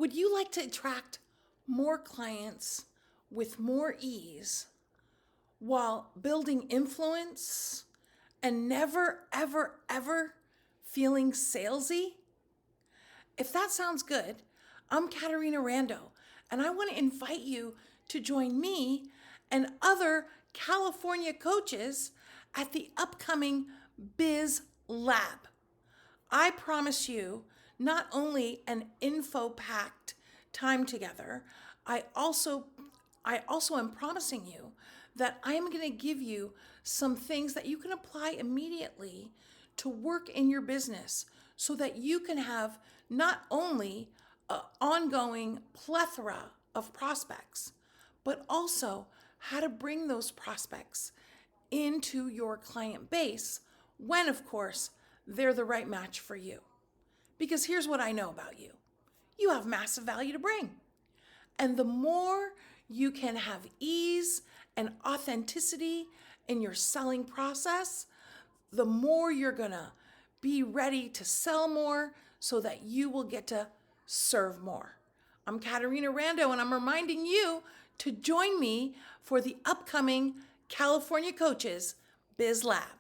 Would you like to attract more clients with more ease while building influence and never, ever, ever feeling salesy? If that sounds good, I'm Caterina Rando, and I want to invite you to join me and other California coaches at the upcoming Biz Lab. I promise you not only an info-packed time together, I also am promising you that I am going to give you some things that you can apply immediately to work in your business so that you can have not only an ongoing plethora of prospects, but also how to bring those prospects into your client base when, of course, they're the right match for you. Because here's what I know about you. You have massive value to bring. And the more you can have ease and authenticity in your selling process, the more you're gonna be ready to sell more so that you will get to serve more. I'm Caterina Rando, and I'm reminding you to join me for the upcoming California Coaches Biz Lab.